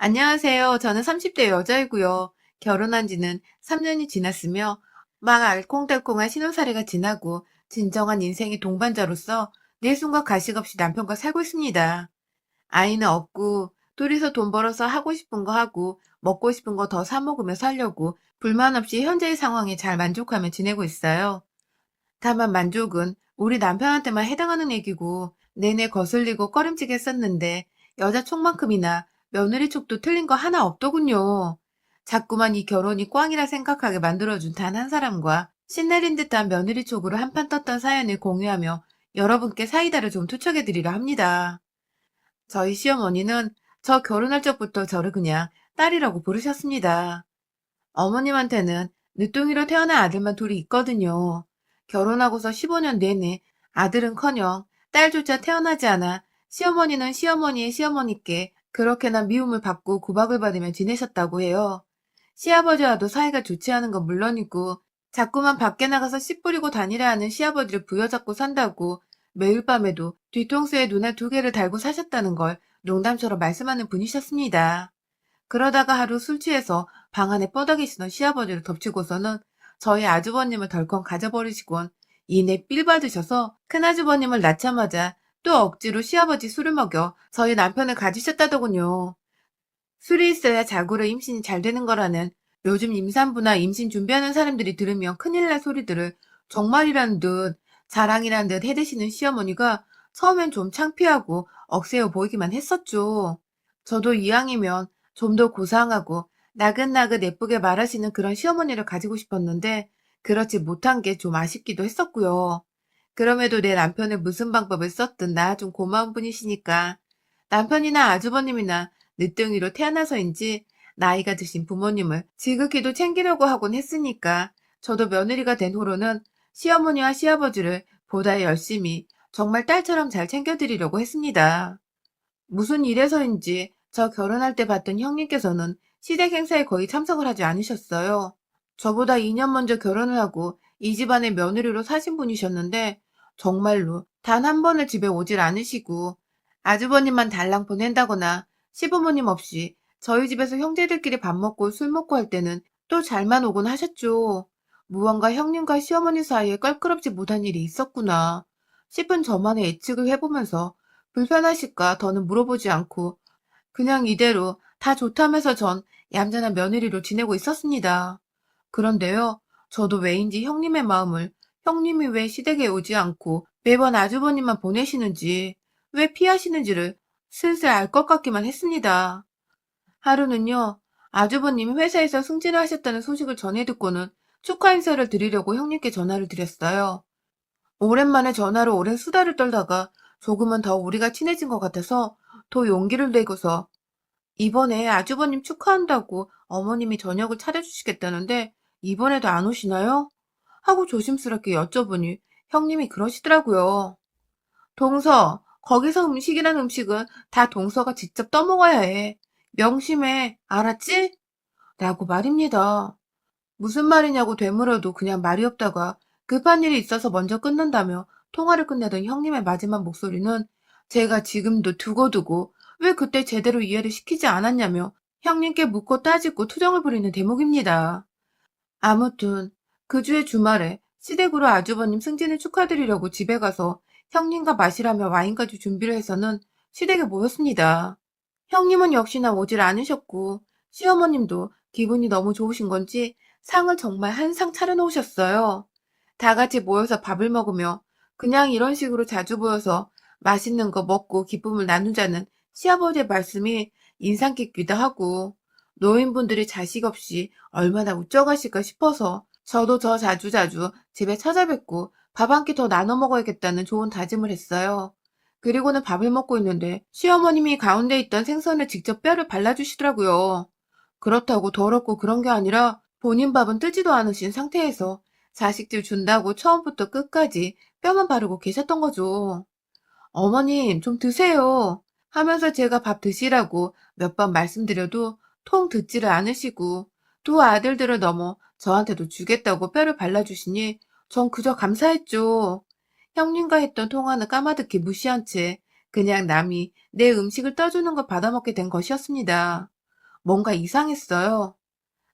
안녕하세요. 저는 30대 여자이고요. 결혼한 지는 3년이 지났으며 막 알콩달콩한 신혼살이가 지나고 진정한 인생의 동반자로서 내 숨과 가식 없이 남편과 살고 있습니다. 아이는 없고 둘이서 돈 벌어서 하고 싶은 거 하고 먹고 싶은 거 더 사 먹으며 살려고 불만 없이 현재의 상황에 잘 만족하며 지내고 있어요. 다만 만족은 우리 남편한테만 해당하는 얘기고 내내 거슬리고 꺼림칙 했었는데 여자 촉만큼이나 며느리 촉도 틀린 거 하나 없더군요. 자꾸만 이 결혼이 꽝이라 생각하게 만들어준 단 한 사람과 신내린 듯한 며느리 촉으로 한판 떴던 사연을 공유하며 여러분께 사이다를 좀 투척해드리려 합니다. 저희 시어머니는 저 결혼할 적부터 저를 그냥 딸이라고 부르셨습니다. 어머님한테는 늦둥이로 태어난 아들만 둘이 있거든요. 결혼하고서 15년 내내 아들은커녕 딸조차 태어나지 않아 시어머니는 시어머니의 시어머니께 그렇게나 미움을 받고 구박을 받으며 지내셨다고 해요. 시아버지와도 사이가 좋지 않은 건 물론이고 자꾸만 밖에 나가서 씨 뿌리고 다니려 하는 시아버지를 부여잡고 산다고 매일 밤에도 뒤통수에 눈알 두 개를 달고 사셨다는 걸 농담처럼 말씀하는 분이셨습니다. 그러다가 하루 술 취해서 방 안에 뻗어계시던 시아버지를 덮치고서는 저희 아주버님을 덜컹 가져버리시곤 이내 삘 받으셔서 큰아주버님을 낳자마자 또 억지로 시아버지 술을 먹여 저희 남편을 가지셨다더군요. 술이 있어야 자고로 임신이 잘 되는 거라는 요즘 임산부나 임신 준비하는 사람들이 들으면 큰일 날 소리들을 정말이라는 듯 자랑이라는 듯 해대시는 시어머니가 처음엔 좀 창피하고 억세어 보이기만 했었죠. 저도 이왕이면 좀 더 고상하고 나긋나긋 예쁘게 말하시는 그런 시어머니를 가지고 싶었는데 그렇지 못한 게 좀 아쉽기도 했었고요. 그럼에도 내 남편을 무슨 방법을 썼든 나 좀 고마운 분이시니까 남편이나 아주버님이나 늦둥이로 태어나서인지 나이가 드신 부모님을 지극히도 챙기려고 하곤 했으니까 저도 며느리가 된 후로는 시어머니와 시아버지를 보다 열심히 정말 딸처럼 잘 챙겨드리려고 했습니다. 무슨 일에서인지 저 결혼할 때 봤던 형님께서는 시댁 행사에 거의 참석을 하지 않으셨어요. 저보다 2년 먼저 결혼을 하고 이 집안의 며느리로 사신 분이셨는데 정말로 단 한 번을 집에 오질 않으시고 아주버님만 달랑 보낸다거나 시부모님 없이 저희 집에서 형제들끼리 밥 먹고 술 먹고 할 때는 또 잘만 오곤 하셨죠. 무언가 형님과 시어머니 사이에 껄끄럽지 못한 일이 있었구나 싶은 저만의 예측을 해보면서 불편하실까 더는 물어보지 않고 그냥 이대로 다 좋다면서 전 얌전한 며느리로 지내고 있었습니다. 그런데요, 저도 왜인지 형님의 마음을 형님이 왜 시댁에 오지 않고 매번 아주버님만 보내시는지, 왜 피하시는지를 슬슬 알 것 같기만 했습니다. 하루는요, 아주버님이 회사에서 승진을 하셨다는 소식을 전해 듣고는 축하 인사를 드리려고 형님께 전화를 드렸어요. 오랜만에 전화로 오랜 수다를 떨다가 조금은 더 우리가 친해진 것 같아서 더 용기를 내고서 이번에 아주버님 축하한다고 어머님이 저녁을 차려주시겠다는데 이번에도 안 오시나요? 하고 조심스럽게 여쭤보니 형님이 그러시더라고요. 동서, 거기서 음식이란 음식은 다 동서가 직접 떠먹어야 해. 명심해. 알았지? 라고 말입니다. 무슨 말이냐고 되물어도 그냥 말이 없다가 급한 일이 있어서 먼저 끊는다며 통화를 끝내던 형님의 마지막 목소리는 제가 지금도 두고두고 왜 그때 제대로 이해를 시키지 않았냐며 형님께 묻고 따지고 투정을 부리는 대목입니다. 아무튼 그 주의 주말에 시댁으로 아주버님 승진을 축하드리려고 집에 가서 형님과 마시라며 와인까지 준비를 해서는 시댁에 모였습니다. 형님은 역시나 오질 않으셨고 시어머님도 기분이 너무 좋으신 건지 상을 정말 한 상 차려놓으셨어요. 다 같이 모여서 밥을 먹으며 그냥 이런 식으로 자주 보여서 맛있는 거 먹고 기쁨을 나누자는 시아버지의 말씀이 인상 깊기도 하고 노인분들이 자식 없이 얼마나 우쩍하실까 싶어서 저도 저 자주자주 집에 찾아뵙고 밥 한 끼 더 나눠 먹어야겠다는 좋은 다짐을 했어요. 그리고는 밥을 먹고 있는데 시어머님이 가운데 있던 생선을 직접 뼈를 발라주시더라고요. 그렇다고 더럽고 그런 게 아니라 본인 밥은 뜨지도 않으신 상태에서 자식들 준다고 처음부터 끝까지 뼈만 바르고 계셨던 거죠. 어머님, 좀 드세요. 하면서 제가 밥 드시라고 몇 번 말씀드려도 통 듣지를 않으시고 두 아들들을 넘어 저한테도 주겠다고 뼈를 발라주시니 전 그저 감사했죠. 형님과 했던 통화는 까마득히 무시한 채 그냥 남이 내 음식을 떠주는 걸 받아먹게 된 것이었습니다. 뭔가 이상했어요.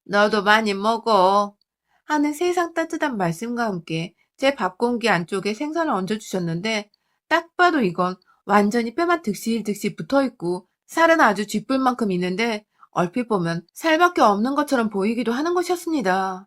너도 많이 먹어. 하는 세상 따뜻한 말씀과 함께 제 밥 공기 안쪽에 생선을 얹어주셨는데 딱 봐도 이건 완전히 뼈만 득실득실 붙어있고 살은 아주 쥐뿔만큼 있는데 얼핏 보면 살밖에 없는 것처럼 보이기도 하는 것이었습니다.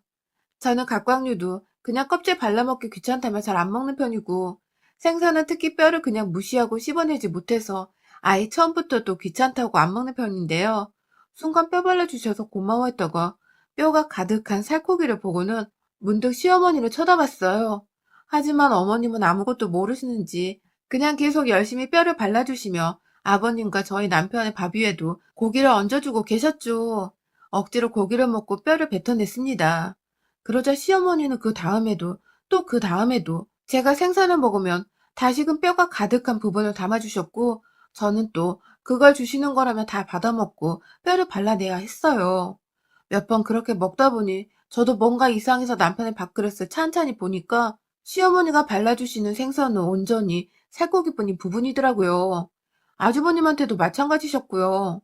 저는 갑각류도 그냥 껍질 발라먹기 귀찮다면 잘 안 먹는 편이고 생선은 특히 뼈를 그냥 무시하고 씹어내지 못해서 아예 처음부터 또 귀찮다고 안 먹는 편인데요. 순간 뼈 발라주셔서 고마워했다가 뼈가 가득한 살코기를 보고는 문득 시어머니를 쳐다봤어요. 하지만 어머님은 아무것도 모르시는지 그냥 계속 열심히 뼈를 발라주시며 아버님과 저희 남편의 밥 위에도 고기를 얹어주고 계셨죠. 억지로 고기를 먹고 뼈를 뱉어냈습니다. 그러자 시어머니는 그 다음에도 또 그 다음에도 제가 생선을 먹으면 다시금 뼈가 가득한 부분을 담아주셨고 저는 또 그걸 주시는 거라면 다 받아먹고 뼈를 발라내야 했어요. 몇 번 그렇게 먹다 보니 저도 뭔가 이상해서 남편의 밥그릇을 찬찬히 보니까 시어머니가 발라주시는 생선은 온전히 살코기뿐인 부분이더라고요. 아주버님한테도 마찬가지셨고요.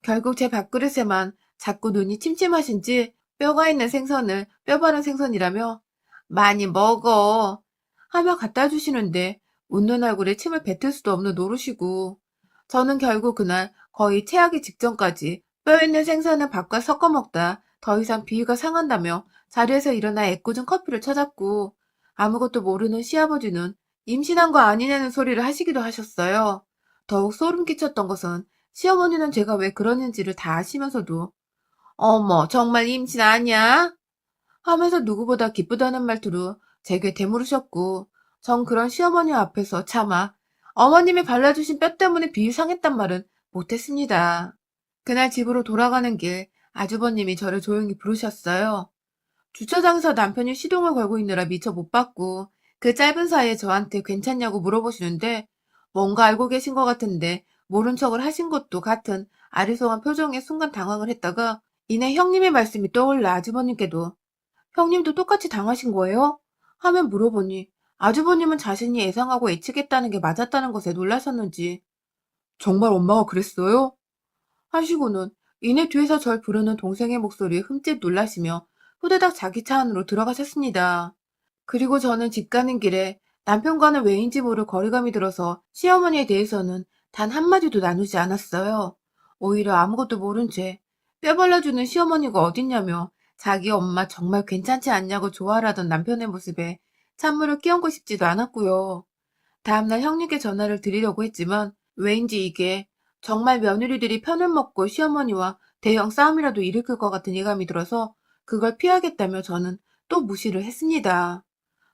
결국 제 밥그릇에만 자꾸 눈이 침침하신지 뼈가 있는 생선을 뼈 바른 생선이라며 많이 먹어 하며 갖다 주시는데 웃는 얼굴에 침을 뱉을 수도 없는 노릇이고 저는 결국 그날 거의 체하기 직전까지 뼈 있는 생선을 밥과 섞어 먹다 더 이상 비위가 상한다며 자리에서 일어나 애꿎은 커피를 찾았고 아무것도 모르는 시아버지는 임신한 거 아니냐는 소리를 하시기도 하셨어요. 더욱 소름 끼쳤던 것은 시어머니는 제가 왜 그러는지를 다 아시면서도 어머 정말 임신 아니야? 하면서 누구보다 기쁘다는 말투로 제게 되물으셨고 전 그런 시어머니 앞에서 차마 어머님이 발라주신 뼈 때문에 비위 상했단 말은 못했습니다. 그날 집으로 돌아가는 길 아주버님이 저를 조용히 부르셨어요. 주차장에서 남편이 시동을 걸고 있느라 미처 못 봤고 그 짧은 사이에 저한테 괜찮냐고 물어보시는데 뭔가 알고 계신 것 같은데 모른 척을 하신 것도 같은 아리송한 표정에 순간 당황을 했다가 이내 형님의 말씀이 떠올라 아주버님께도 형님도 똑같이 당하신 거예요? 하면 물어보니 아주버님은 자신이 예상하고 예측했다는 게 맞았다는 것에 놀라셨는지 정말 엄마가 그랬어요? 하시고는 이내 뒤에서 절 부르는 동생의 목소리에 흠칫 놀라시며 후다닥 자기 차 안으로 들어가셨습니다. 그리고 저는 집 가는 길에 남편과는 왜인지 모를 거리감이 들어서 시어머니에 대해서는 단 한마디도 나누지 않았어요. 오히려 아무것도 모른 채 뼈 발라주는 시어머니가 어딨냐며 자기 엄마 정말 괜찮지 않냐고 좋아하라던 남편의 모습에 찬물을 끼얹고 싶지도 않았고요. 다음날 형님께 전화를 드리려고 했지만 왜인지 이게 정말 며느리들이 편을 먹고 시어머니와 대형 싸움이라도 일으킬 것 같은 예감이 들어서 그걸 피하겠다며 저는 또 무시를 했습니다.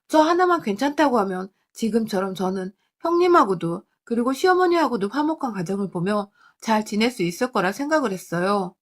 저 하나만 괜찮다고 하면 지금처럼 저는 형님하고도 그리고 시어머니하고도 화목한 가정을 보며 잘 지낼 수 있을 거라 생각을 했어요.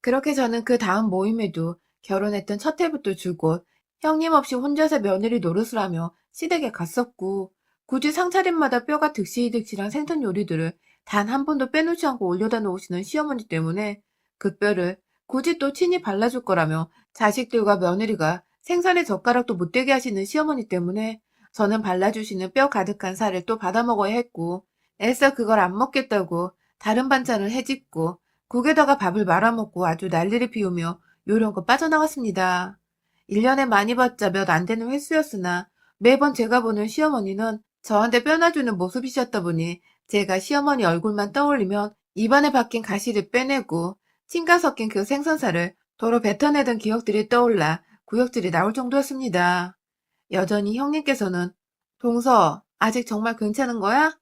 그렇게 저는 그 다음 모임에도 결혼했던 첫 해부터 줄곧 형님 없이 혼자서 며느리 노릇을 하며 시댁에 갔었고 굳이 상차림마다 뼈가 득실득실한 생선 요리들을 단 한 번도 빼놓지 않고 올려다 놓으시는 시어머니 때문에 그 뼈를 굳이 또 친히 발라줄 거라며 자식들과 며느리가 생선에 젓가락도 못 대게 하시는 시어머니 때문에 저는 발라주시는 뼈 가득한 살을 또 받아 먹어야 했고 애써 그걸 안 먹겠다고 다른 반찬을 해짓고 국에다가 밥을 말아먹고 아주 난리를 피우며 요령껏 빠져나갔습니다. 1년에 많이 봤자 몇 안 되는 횟수였으나 매번 제가 보는 시어머니는 저한테 뼈놔주는 모습이셨다 보니 제가 시어머니 얼굴만 떠올리면 입안에 박힌 가시를 빼내고 침가 섞인 그 생선살을 도로 뱉어내던 기억들이 떠올라 구역질이 나올 정도였습니다. 여전히 형님께서는 동서, 아직 정말 괜찮은 거야?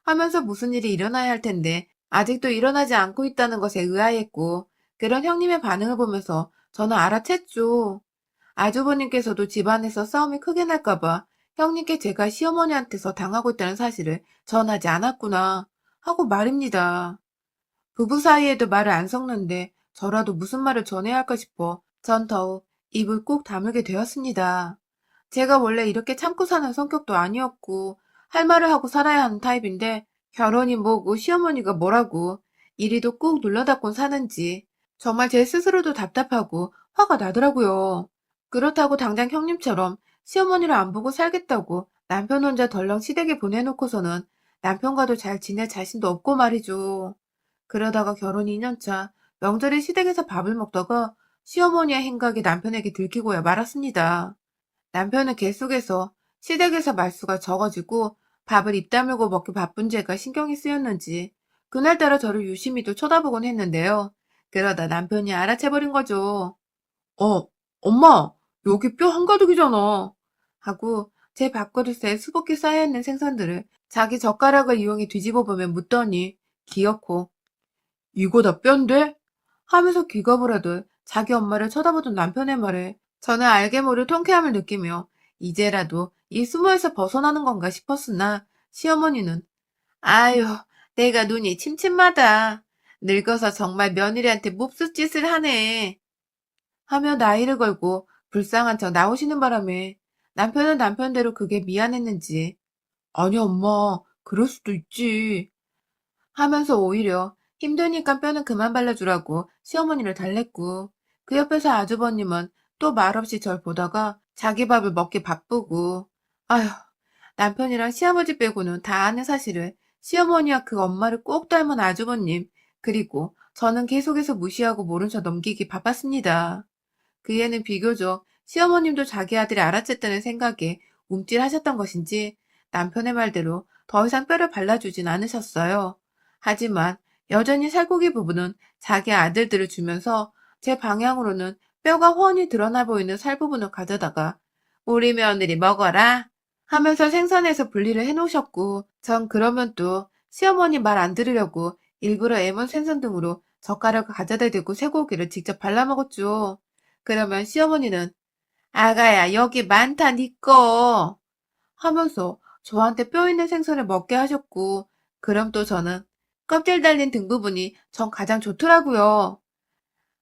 하면서 무슨 일이 일어나야 할 텐데 아직도 일어나지 않고 있다는 것에 의아했고 그런 형님의 반응을 보면서 저는 알아챘죠. 아주버님께서도 집안에서 싸움이 크게 날까봐 형님께 제가 시어머니한테서 당하고 있다는 사실을 전하지 않았구나 하고 말입니다. 부부 사이에도 말을 안 섞는데 저라도 무슨 말을 전해야 할까 싶어 전 더욱 입을 꾹 다물게 되었습니다. 제가 원래 이렇게 참고 사는 성격도 아니었고 할 말을 하고 살아야 하는 타입인데 결혼이 뭐고 시어머니가 뭐라고 이리도 꾹 눌러닫곤 사는지 정말 제 스스로도 답답하고 화가 나더라고요. 그렇다고 당장 형님처럼 시어머니를 안 보고 살겠다고 남편 혼자 덜렁 시댁에 보내놓고서는 남편과도 잘 지낼 자신도 없고 말이죠. 그러다가 결혼 2년 차 명절에 시댁에서 밥을 먹다가 시어머니의 행각이 남편에게 들키고야 말았습니다. 남편은 계속해서 시댁에서 말수가 적어지고 밥을 입 다물고 먹기 바쁜 제가 신경이 쓰였는지 그날따라 저를 유심히 또 쳐다보곤 했는데요. 그러다 남편이 알아채버린 거죠. 어, 엄마, 여기 뼈 한가득이잖아. 하고 제 밥그릇에 수북히 쌓여있는 생선들을 자기 젓가락을 이용해 뒤집어 보며 묻더니 기어코 이거 다 뼈인데? 하면서 기겁을 하듯 자기 엄마를 쳐다보던 남편의 말에 저는 알게 모를 통쾌함을 느끼며 이제라도 이 수모에서 벗어나는 건가 싶었으나 시어머니는 아유, 내가 눈이 침침하다. 늙어서 정말 며느리한테 몹쓸 짓을 하네. 하며 나이를 걸고 불쌍한 척 나오시는 바람에 남편은 남편대로 그게 미안했는지 아니 엄마 그럴 수도 있지 하면서 오히려 힘드니까 뼈는 그만 발라주라고 시어머니를 달랬고 그 옆에서 아주버님은 또 말없이 절 보다가 자기 밥을 먹기 바쁘고 아휴 남편이랑 시아버지 빼고는 다 아는 사실을 시어머니와 그 엄마를 꼭 닮은 아주버님 그리고 저는 계속해서 무시하고 모른 척 넘기기 바빴습니다. 그 애는 비교적 시어머님도 자기 아들이 알아챘다는 생각에 움찔하셨던 것인지 남편의 말대로 더 이상 뼈를 발라주진 않으셨어요. 하지만 여전히 살코기 부분은 자기 아들들을 주면서 제 방향으로는 뼈가 훤히 드러나 보이는 살 부분을 가져다가 우리 며느리 먹어라 하면서 생선에서 분리를 해놓으셨고 전 그러면 또 시어머니 말 안 들으려고 일부러 애먼 생선 등으로 젓가락을 가져다 대고 쇠고기를 직접 발라먹었죠. 그러면 시어머니는 아가야 여기 많다 니꺼 하면서 저한테 뼈 있는 생선을 먹게 하셨고 그럼 또 저는 껍질 달린 등 부분이 전 가장 좋더라고요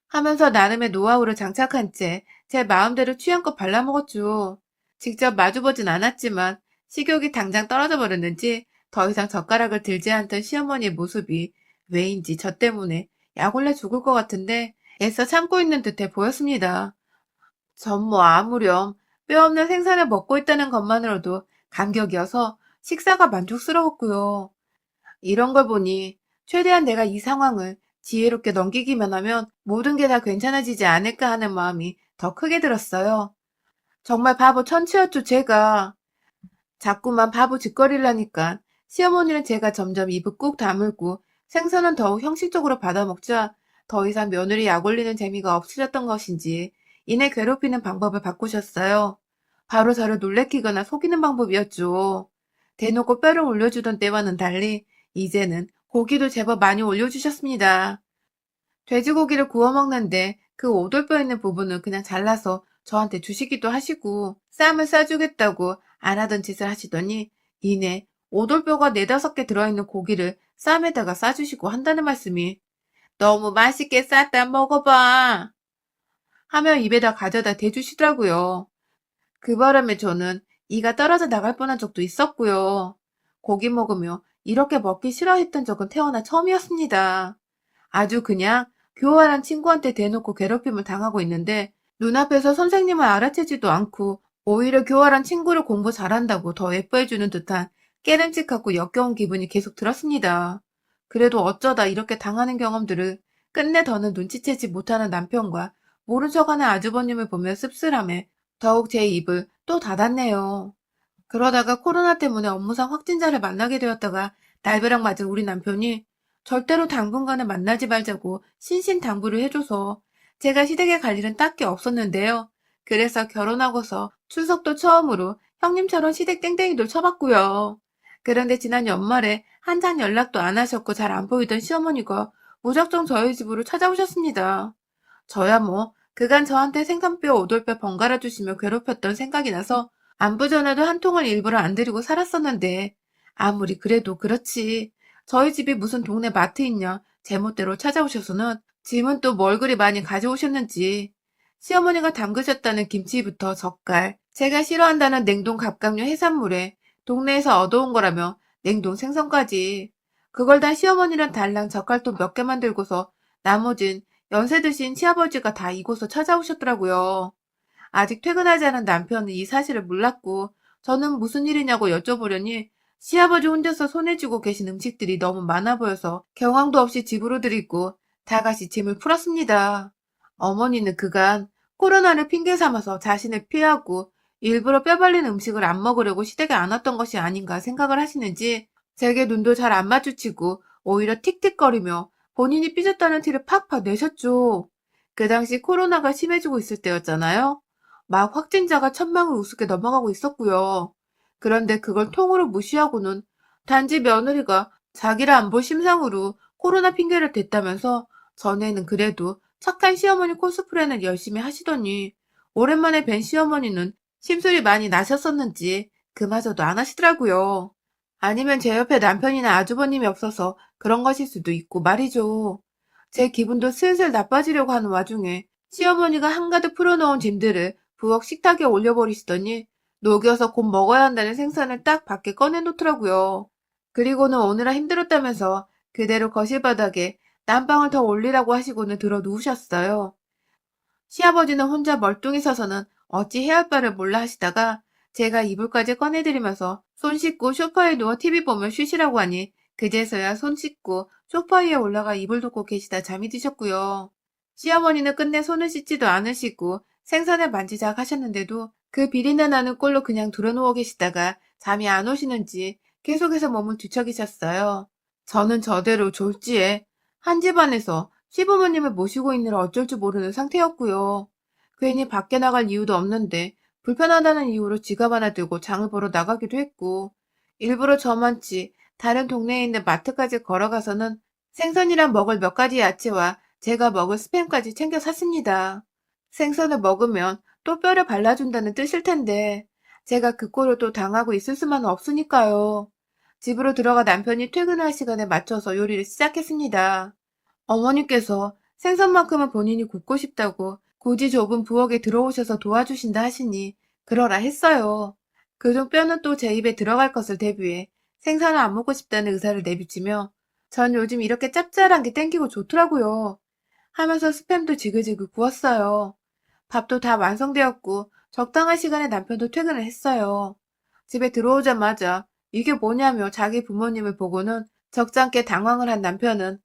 하면서 나름의 노하우를 장착한 채 제 마음대로 취향껏 발라먹었죠. 직접 마주보진 않았지만 식욕이 당장 떨어져 버렸는지 더 이상 젓가락을 들지 않던 시어머니의 모습이 왜인지 저 때문에 약올려 죽을 것 같은데 애써 참고 있는 듯해 보였습니다. 전 뭐 아무렴 뼈 없는 생선을 먹고 있다는 것만으로도 감격이어서 식사가 만족스러웠고요. 이런 걸 보니 최대한 내가 이 상황을 지혜롭게 넘기기만 하면 모든 게 다 괜찮아지지 않을까 하는 마음이 더 크게 들었어요. 정말 바보 천치였죠, 제가. 자꾸만 바보 짓거리를 하니까 시어머니는 제가 점점 입을 꾹 다물고 생선은 더욱 형식적으로 받아먹자 더 이상 며느리 약 올리는 재미가 없으셨던 것인지 이내 괴롭히는 방법을 바꾸셨어요. 바로 저를 놀래키거나 속이는 방법이었죠. 대놓고 뼈를 올려주던 때와는 달리 이제는 고기도 제법 많이 올려주셨습니다. 돼지고기를 구워 먹는데 그 오돌뼈 있는 부분을 그냥 잘라서 저한테 주시기도 하시고 쌈을 싸주겠다고 안 하던 짓을 하시더니 이내 오돌뼈가 4~5개 들어있는 고기를 쌈에다가 싸주시고 한다는 말씀이 너무 맛있게 쌌다 먹어봐 하며 입에다 가져다 대주시더라고요. 그 바람에 저는 이가 떨어져 나갈 뻔한 적도 있었고요. 고기 먹으며 이렇게 먹기 싫어했던 적은 태어나 처음이었습니다. 아주 그냥 교활한 친구한테 대놓고 괴롭힘을 당하고 있는데 눈앞에서 선생님을 알아채지도 않고 오히려 교활한 친구를 공부 잘한다고 더 예뻐해주는 듯한 깨름칙하고 역겨운 기분이 계속 들었습니다. 그래도 어쩌다 이렇게 당하는 경험들을 끝내 더는 눈치채지 못하는 남편과 모른 척하는 아주버님을 보며 씁쓸함에 더욱 제 입을 또 닫았네요. 그러다가 코로나 때문에 업무상 확진자를 만나게 되었다가 날벼락 맞은 우리 남편이 절대로 당분간은 만나지 말자고 신신당부를 해줘서 제가 시댁에 갈 일은 딱히 없었는데요. 그래서 결혼하고서 추석도 처음으로 형님처럼 시댁 땡땡이도 쳐봤고요. 그런데 지난 연말에 한창 연락도 안 하셨고 잘 안 보이던 시어머니가 무작정 저희 집으로 찾아오셨습니다. 저야 뭐 그간 저한테 생선뼈 오돌뼈 번갈아 주시며 괴롭혔던 생각이 나서 안부 전화도 한 통을 일부러 안 드리고 살았었는데 아무리 그래도 그렇지. 저희 집이 무슨 동네 마트 있냐. 제멋대로 찾아오셔서는 짐은 또 뭘 그리 많이 가져오셨는지. 시어머니가 담그셨다는 김치부터 젓갈, 제가 싫어한다는 냉동 갑각류 해산물에 동네에서 얻어온 거라며 냉동 생선까지. 그걸 다 시어머니랑 달랑 젓갈통 몇 개만 들고서 나머진 연세 드신 시아버지가 다 이곳을 찾아오셨더라고요. 아직 퇴근하지 않은 남편은 이 사실을 몰랐고 저는 무슨 일이냐고 여쭤보려니 시아버지 혼자서 손에 쥐고 계신 음식들이 너무 많아 보여서 경황도 없이 집으로 들이고 다 같이 짐을 풀었습니다. 어머니는 그간 코로나를 핑계 삼아서 자신을 피하고 일부러 뼈 발린 음식을 안 먹으려고 시댁에 안 왔던 것이 아닌가 생각을 하시는지 제게 눈도 잘 안 마주치고 오히려 틱틱거리며 본인이 삐졌다는 티를 팍팍 내셨죠. 그 당시 코로나가 심해지고 있을 때였잖아요. 막 확진자가 1,000명을 우습게 넘어가고 있었고요. 그런데 그걸 통으로 무시하고는 단지 며느리가 자기를 안 볼 심상으로 코로나 핑계를 댔다면서 전에는 그래도 착한 시어머니 코스프레는 열심히 하시더니 오랜만에 뵌 시어머니는 심술이 많이 나셨었는지 그마저도 안 하시더라고요. 아니면 제 옆에 남편이나 아주버님이 없어서 그런 것일 수도 있고 말이죠. 제 기분도 슬슬 나빠지려고 하는 와중에 시어머니가 한가득 풀어놓은 짐들을 부엌 식탁에 올려버리시더니 녹여서 곧 먹어야 한다는 생선을 딱 밖에 꺼내놓더라고요. 그리고는 오느라 힘들었다면서 그대로 거실 바닥에 난방을 더 올리라고 하시고는 들어 누우셨어요. 시아버지는 혼자 멀뚱히 서서는 어찌 해야 할 바를 몰라 하시다가 제가 이불까지 꺼내드리면서 손 씻고 소파에 누워 TV 보며 쉬시라고 하니 그제서야 손 씻고 소파 위에 올라가 이불 덮고 계시다 잠이 드셨고요. 시어머니는 끝내 손을 씻지도 않으시고 생선을 만지작 하셨는데도 그 비린내 나는 꼴로 그냥 들어누워 계시다가 잠이 안 오시는지 계속해서 몸을 뒤척이셨어요. 저는 저대로 졸지에 한 집안에서 시부모님을 모시고 있느라 어쩔 줄 모르는 상태였고요. 괜히 밖에 나갈 이유도 없는데 불편하다는 이유로 지갑 하나 들고 장을 보러 나가기도 했고 일부러 저만치 다른 동네에 있는 마트까지 걸어가서는 생선이랑 먹을 몇 가지 야채와 제가 먹을 스팸까지 챙겨 샀습니다. 생선을 먹으면 또 뼈를 발라준다는 뜻일 텐데 제가 그 꼴을 또 당하고 있을 수만은 없으니까요. 집으로 들어가 남편이 퇴근할 시간에 맞춰서 요리를 시작했습니다. 어머니께서 생선만큼은 본인이 굽고 싶다고 굳이 좁은 부엌에 들어오셔서 도와주신다 하시니 그러라 했어요. 그중 뼈는 또 제 입에 들어갈 것을 대비해 생선을 안 먹고 싶다는 의사를 내비치며 전 요즘 이렇게 짭짤한 게 땡기고 좋더라고요. 하면서 스팸도 지글지글 구웠어요. 밥도 다 완성되었고 적당한 시간에 남편도 퇴근을 했어요. 집에 들어오자마자 이게 뭐냐며 자기 부모님을 보고는 적잖게 당황을 한 남편은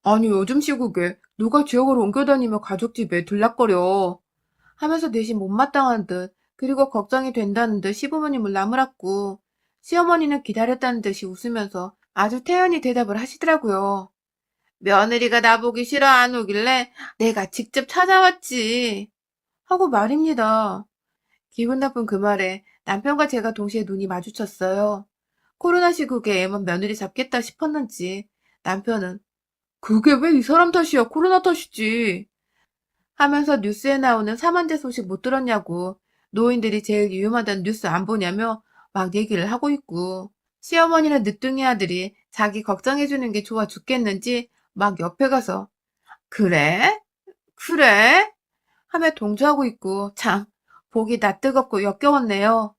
아니 요즘 시국에 누가 지역을 옮겨다니며 가족 집에 들락거려 하면서 대신 못마땅한 듯 그리고 걱정이 된다는 듯 시부모님을 나무랐고 시어머니는 기다렸다는 듯이 웃으면서 아주 태연히 대답을 하시더라고요. 며느리가 나보기 싫어 안 오길래 내가 직접 찾아왔지 하고 말입니다. 기분 나쁜 그 말에 남편과 제가 동시에 눈이 마주쳤어요. 코로나 시국에 애만 며느리 잡겠다 싶었는지 남편은 그게 왜 이 사람 탓이야? 코로나 탓이지. 하면서 뉴스에 나오는 사망자 소식 못 들었냐고 노인들이 제일 위험하다는 뉴스 안 보냐며 막 얘기를 하고 있고 시어머니는 늦둥이 아들이 자기 걱정해주는 게 좋아 죽겠는지 막 옆에 가서 그래? 그래? 하며 동조하고 있고 참 보기 낯뜨겁고 역겨웠네요.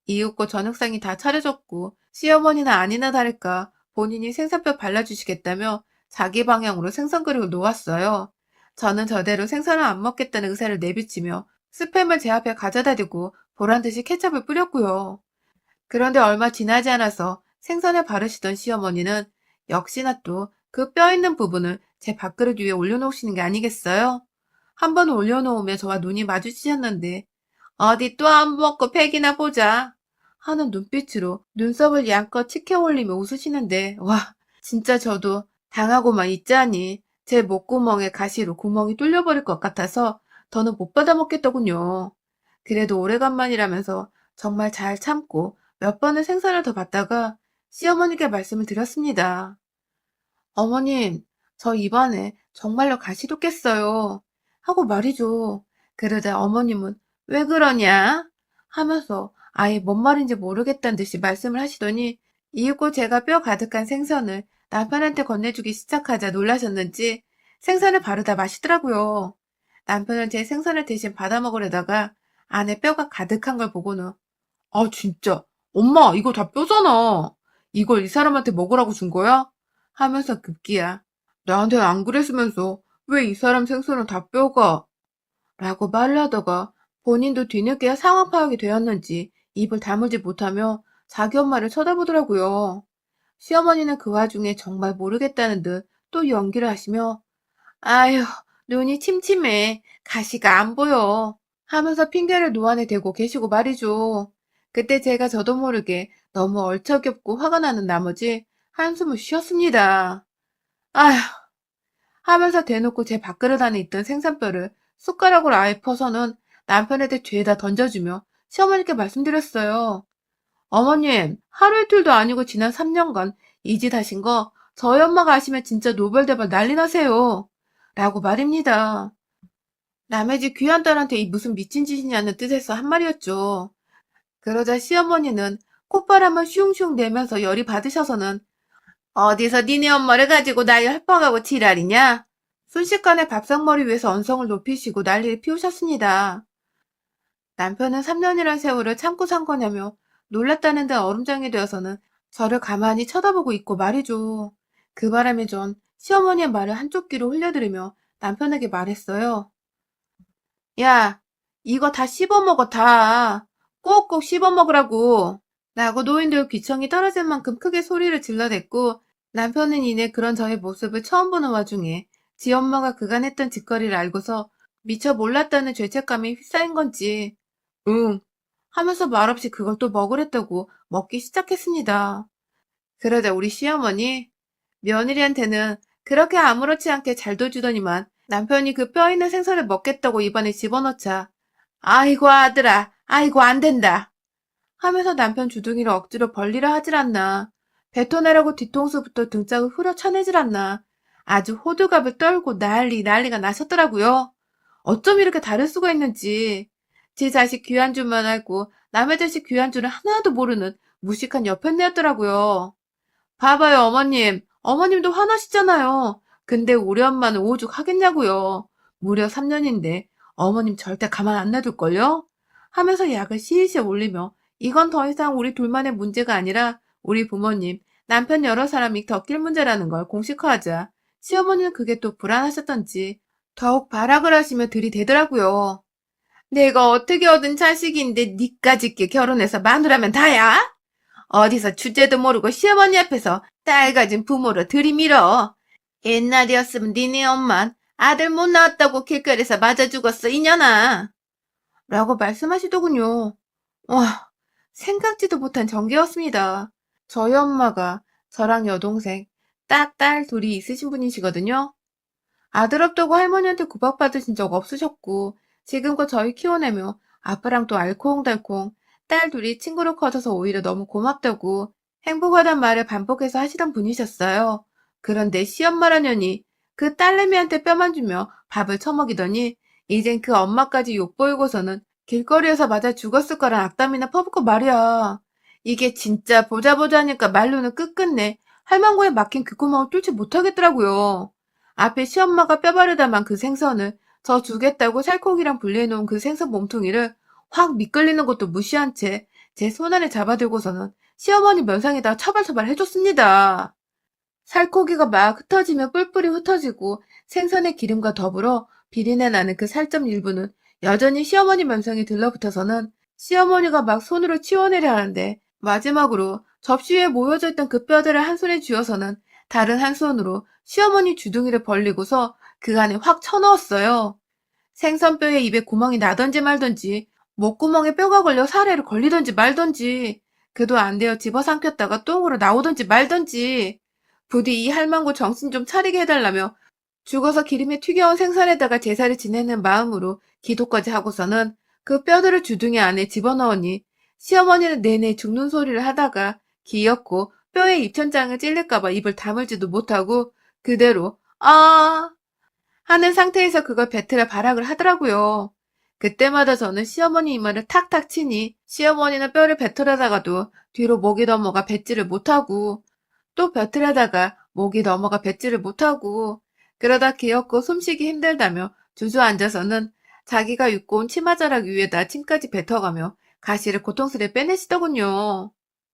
이윽고 저녁상이 다 차려졌고 시어머니는 아니나 다를까 본인이 생선뼈 발라주시겠다며 자기 방향으로 생선그릇을 놓았어요. 저는 저대로 생선을 안 먹겠다는 의사를 내비치며 스팸을 제 앞에 가져다 대고 보란듯이 케첩을 뿌렸고요. 그런데 얼마 지나지 않아서 생선을 바르시던 시어머니는 역시나 또 그 뼈 있는 부분을 제 밥그릇 위에 올려놓으시는 게 아니겠어요? 한 번 올려놓으며 저와 눈이 마주치셨는데 어디 또 안 먹고 팩이나 보자 하는 눈빛으로 눈썹을 양껏 치켜 올리며 웃으시는데 와 진짜 저도 당하고만 있자니 제 목구멍에 가시로 구멍이 뚫려버릴 것 같아서 더는 못 받아 먹겠더군요. 그래도 오래간만이라면서 정말 잘 참고 몇 번을 생선을 더 받다가 시어머니께 말씀을 드렸습니다. 어머님, 저 입안에 정말로 가시 돋겠어요. 하고 말이죠. 그러자 어머님은 왜 그러냐? 하면서 아예 뭔 말인지 모르겠다는 듯이 말씀을 하시더니 이윽고 제가 뼈 가득한 생선을 남편한테 건네주기 시작하자 놀라셨는지 생선을 바르다 마시더라고요. 남편은 제 생선을 대신 받아 먹으려다가 안에 뼈가 가득한 걸 보고는 아 진짜 엄마 이거 다 뼈잖아. 이걸 이 사람한테 먹으라고 준 거야? 하면서 급기야 나한테는 안 그랬으면서 왜 이 사람 생선은 다 뼈가? 라고 말을 하다가 본인도 뒤늦게 상황 파악이 되었는지 입을 다물지 못하며 자기 엄마를 쳐다보더라고요. 시어머니는 그 와중에 정말 모르겠다는 듯 또 연기를 하시며 아휴, 눈이 침침해. 가시가 안 보여. 하면서 핑계를 노안에 대고 계시고 말이죠. 그때 제가 저도 모르게 너무 얼척없고 화가 나는 나머지 한숨을 쉬었습니다. 아휴, 하면서 대놓고 제 밥그릇 안에 있던 생선뼈를 숟가락으로 아예 퍼서는 남편한테 죄다 던져주며 시어머니께 말씀드렸어요. 어머님, 하루 이틀도 아니고 지난 3년간 이 짓 하신 거 저희 엄마가 아시면 진짜 노벌대발 난리 나세요. 라고 말입니다. 남의 집 귀한 딸한테 이 무슨 미친 짓이냐는 뜻에서 한 말이었죠. 그러자 시어머니는 콧바람을 슝슝 내면서 열이 받으셔서는 어디서 니네 엄마를 가지고 날 협박하고 지랄이냐? 순식간에 밥상머리 위에서 언성을 높이시고 난리를 피우셨습니다. 남편은 3년이란 세월을 참고 산 거냐며 놀랐다는 데 얼음장이 되어서는 저를 가만히 쳐다보고 있고 말이죠. 그 바람에 전 시어머니의 말을 한쪽 귀로 흘려들으며 남편에게 말했어요. 야, 이거 다 씹어먹어, 다. 꼭꼭 씹어먹으라고. 라고 노인들 귀청이 떨어질 만큼 크게 소리를 질러댔고 남편은 이내 그런 저의 모습을 처음 보는 와중에 지 엄마가 그간 했던 짓거리를 알고서 미처 몰랐다는 죄책감이 휩싸인 건지 응 하면서 말없이 그걸 또 먹으랬다고 먹기 시작했습니다. 그러자 우리 시어머니 며느리한테는 그렇게 아무렇지 않게 잘도 주더니만 남편이 그 뼈 있는 생선을 먹겠다고 입안에 집어넣자 아이고 아들아 아이고 안 된다 하면서 남편 주둥이를 억지로 벌리라 하질 않나. 뱉어내라고 뒤통수부터 등짝을 후려 쳐내질 않나. 아주 호들갑을 떨고 난리가 나셨더라고요. 어쩜 이렇게 다를 수가 있는지. 제 자식 귀한 줄만 알고 남의 자식 귀한 줄은 하나도 모르는 무식한 여편네였더라고요. 봐봐요, 어머님. 어머님도 화나시잖아요. 근데 우리 엄마는 오죽 하겠냐고요. 무려 3년인데 어머님 절대 가만 안 놔둘걸요? 하면서 약을 시시시 올리며 이건 더 이상 우리 둘만의 문제가 아니라 우리 부모님, 남편 여러 사람이 겪일 문제라는 걸 공식화하자. 시어머니는 그게 또 불안하셨던지 더욱 발악을 하시며 들이대더라고요. 내가 어떻게 얻은 자식인데 니까짓게 결혼해서 마누라면 다야? 어디서 주제도 모르고 시어머니 앞에서 딸 가진 부모를 들이밀어. 옛날이었으면 니네 엄만 아들 못 낳았다고 길거리에서 맞아 죽었어, 이년아. 라고 말씀하시더군요. 와, 생각지도 못한 전개였습니다. 저희 엄마가 저랑 여동생, 딱 딸 둘이 있으신 분이시거든요. 아들 없다고 할머니한테 구박받으신 적 없으셨고, 지금껏 저희 키워내며 아빠랑 또 알콩달콩 딸 둘이 친구로 커져서 오히려 너무 고맙다고 행복하단 말을 반복해서 하시던 분이셨어요. 그런데 시엄마라냐니 그 딸내미한테 뼈만 주며 밥을 처먹이더니 이젠 그 엄마까지 욕보이고서는 길거리에서 맞아 죽었을 거란 악담이나 퍼붓고 말이야. 이게 진짜 보자 하니까 말로는 끝끝내 할망구에 막힌 귓구멍을 뚫지 못하겠더라고요. 앞에 시엄마가 뼈바르다만 그 생선을 저 주겠다고 살코기랑 분리해놓은 그 생선 몸통이를 확 미끌리는 것도 무시한 채 제 손안에 잡아들고서는 시어머니 면상에다 처발처발 해줬습니다. 살코기가 막 흩어지며 뿔뿔이 흩어지고 생선의 기름과 더불어 비린내 나는 그 살점 일부는 여전히 시어머니 면상에 들러붙어서는 시어머니가 막 손으로 치워내려 하는데 마지막으로 접시 위에 모여져 있던 그 뼈들을 한 손에 쥐어서는 다른 한 손으로 시어머니 주둥이를 벌리고서 그 안에 확 쳐넣었어요. 생선뼈에 입에 구멍이 나던지 말던지 목구멍에 뼈가 걸려 사례를 걸리던지 말던지 그도 안 되어 집어삼켰다가 똥으로 나오던지 말던지 부디 이 할망구 정신 좀 차리게 해달라며 죽어서 기름에 튀겨온 생선에다가 제사를 지내는 마음으로 기도까지 하고서는 그 뼈들을 주둥이 안에 집어넣으니 시어머니는 내내 죽는 소리를 하다가 기었고 뼈에 입천장을 찔릴까봐 입을 다물지도 못하고 그대로 아 하는 상태에서 그걸 뱉으려 발악을 하더라고요. 그때마다 저는 시어머니 이마를 탁탁 치니 시어머니는 뼈를 뱉으려다가도 뒤로 목이 넘어가 뱉지를 못하고 또 뱉으려다가 목이 넘어가 뱉지를 못하고 그러다 기었고 숨쉬기 힘들다며 주저앉아서는 자기가 입고 온 치마자락 위에다 침까지 뱉어가며 가시를 고통스레 빼내시더군요.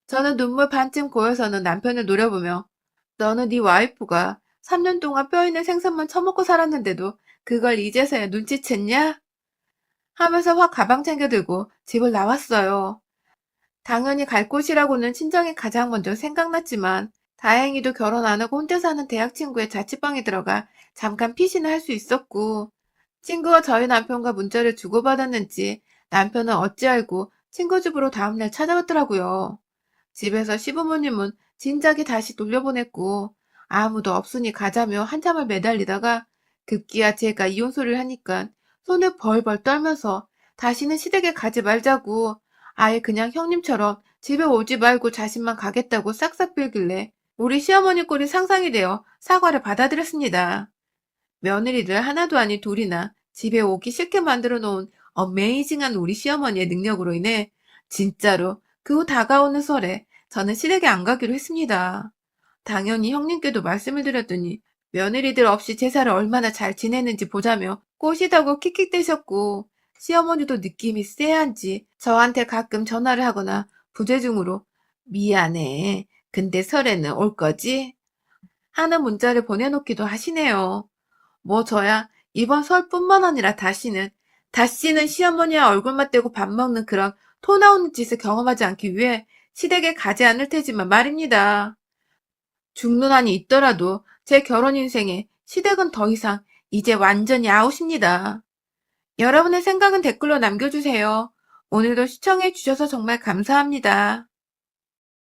저는 눈물 반쯤 고여서는 남편을 노려보며 너는 네 와이프가 3년 동안 뼈 있는 생선만 처먹고 살았는데도 그걸 이제서야 눈치챘냐? 하면서 확 가방 챙겨 들고 집을 나왔어요. 당연히 갈 곳이라고는 친정이 가장 먼저 생각났지만 다행히도 결혼 안 하고 혼자 사는 대학 친구의 자취방에 들어가 잠깐 피신을 할 수 있었고, 친구가 저희 남편과 문자를 주고받았는지 남편은 어찌 알고 친구 집으로 다음날 찾아왔더라고요. 집에서 시부모님은 진작에 다시 돌려보냈고 아무도 없으니 가자며 한참을 매달리다가 급기야 제가 이혼 소리를 하니까 손을 벌벌 떨면서 다시는 시댁에 가지 말자고 아예 그냥 형님처럼 집에 오지 말고 자신만 가겠다고 싹싹 빌길래 우리 시어머니 꼴이 상상이 되어 사과를 받아들였습니다. 며느리들 하나도 아닌 둘이나 집에 오기 싫게 만들어 놓은 어메이징한 우리 시어머니의 능력으로 인해 진짜로 그 후 다가오는 설에 저는 시댁에 안 가기로 했습니다. 당연히 형님께도 말씀을 드렸더니 며느리들 없이 제사를 얼마나 잘 지내는지 보자며 꼬시다고 킥킥대셨고 시어머니도 느낌이 쎄한지 저한테 가끔 전화를 하거나 부재중으로 미안해. 근데 설에는 올 거지? 하는 문자를 보내놓기도 하시네요. 뭐 저야 이번 설뿐만 아니라 다시는 시어머니와 얼굴 맞대고 밥 먹는 그런 토 나오는 짓을 경험하지 않기 위해 시댁에 가지 않을 테지만 말입니다. 죽는 한이 있더라도 제 결혼 인생에 시댁은 더 이상 이제 완전히 아웃입니다. 여러분의 생각은 댓글로 남겨주세요. 오늘도 시청해주셔서 정말 감사합니다.